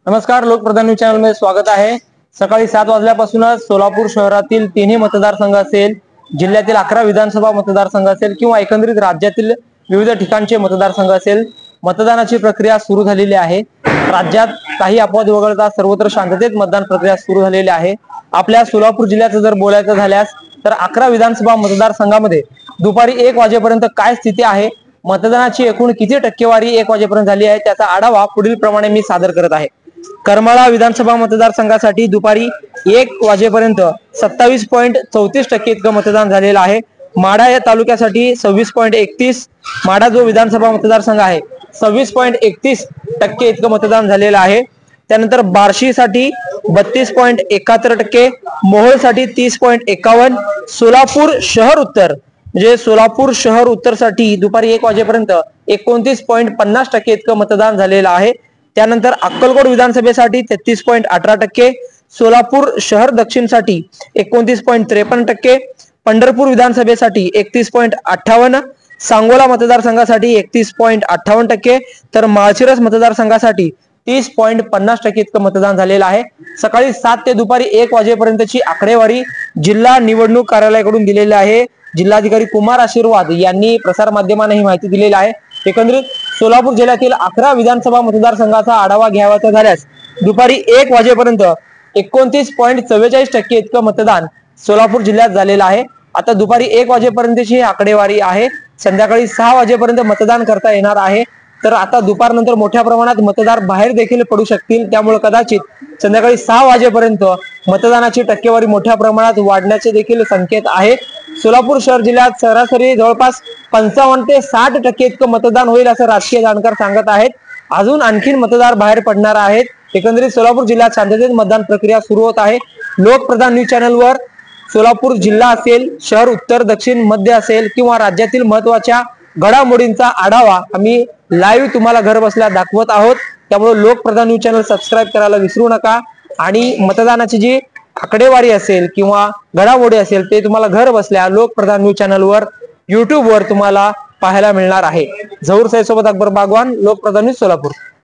नमस्कार, Lokpradhan news channel मध्ये स्वागत आहे। सकाळी 7 वाजल्यापासूनच सोलापूर शहरातील तिन्ही मतदारसंघ असेल, जिल्ह्यातील 11 विधानसभा मतदारसंघ असेल किंवा एकंदरीत राज्यातील विविध ठिकाणचे मतदारसंघ असेल, मतदानाची प्रक्रिया सुरू झालेली आहे। राज्यात काही अपवाद वगळता सर्वत्र शांततेत मतदान प्रक्रिया सुरू झालेली आहे। आपल्या सोलापूर जिल्ह्याचं जर बोलायचं झाल्यास तर 11 विधानसभा मतदारसंघामध्ये दुपारी 1 वाजेपर्यंत काय स्थिती आहे, मतदानाची एकूण किती टक्केवारी 1 वाजेपर्यंत झाली आहे, त्याचा आढावा पुढील प्रमाणे मी सादर करत आहे। करमाळा विधानसभा मतदारसंघासाठी दुपारी 1 वाजेपर्यंत 27.34% इतकं मतदान झालेलं आहे। माढा या तालुक्यासाठी 26.31, माढा जो विधानसभा मतदारसंघ आहे 26.31% इतकं मतदान झालेलं आहे। त्यानंतर बार्शीसाठी 32.71%, मोहोळसाठी 30.51, सोलापूर शहर उत्तर म्हणजे सोलापूर शहर उत्तर साठी दुपारी 1 वाजेपर्यंत 29.50% इतकं मतदान झालेलं आहे। त्यानंतर अक्कलकोट विधानसभेसाठी 33.18%, सोलापूर शहर दक्षिण साठी 29.53%, पंढरपूर विधानसभेसाठी 31.58, सांगोला मतदारसंघासाठी 31.58%, तर माळशिरस मतदारसंघासाठी 30.50% इतकं मतदान झालेलं आहे। सकाळी 7 ते दुपारी 1 वाजेपर्यंतची आकडेवारी जिल्हा निवडणूक कार्यालयाकडून दिलेली आहे। जिल्हाधिकारी कुमार आशीर्वाद यांनी प्रसार माध्यमांना ही माहिती दिलेली आहे। एकंदरीत सोलापूर जिल्ह्यातील 11 विधानसभा मतदारसंघाचा आढावा घ्यायचा झाल्यास दुपारी 1 वाजेपर्यंत 29.44% इतकं मतदान सोलापूर जिल्ह्यात झालेलं आहे। आता दुपारी 1 वाजेपर्यंतची आकडेवारी आहे। संध्याकाळी 6 वाजेपर्यंत मतदान करता येणार आहे। तर आता दुपारनंतर मोठ्या प्रमाणात मतदार बाहेर देखील पडू शकतील, त्यामुळे कदाचित संध्याकाळी 6 वाजेपर्यंत मतदानाची टक्केवारी मोठ्या प्रमाणात वाढण्याचे देखील संकेत आहेत। सोलापूर शहर जिल्ह्यात सरासरी जवळपास 55 ते 60% इतकं मतदान होईल असं राजकीय जाणकार सांगत आहेत। अजून आणखीन मतदार बाहेर पडणार आहेत। एकंदरीत सोलापूर जिल्ह्यात शांततेत मतदान प्रक्रिया सुरू होत आहे। लोकप्रधान न्यूज चॅनलवर सोलापूर जिल्हा असेल, शहर उत्तर दक्षिण मध्य असेल किंवा राज्यातील महत्त्वाच्या घडामोडींचा आढावा आम्ही लाईव्ह तुम्हाला घर बसल्या दाखवत आहोत। त्यामुळे लोकप्रधान न्यूज चॅनल सबस्क्राईब करायला विसरू नका आणि मतदानाची जी आकडेवारी असेल किंवा घडामोडी असेल ते तुम्हाला घर बसल्या लोकप्रधान न्यूज चॅनलवर YouTube वर तुम्हाला पाहायला मिळणार आहे। झहूर सैयद सोबत अकबर बागवान, लोकप्रधान न्यूज सोलापूर।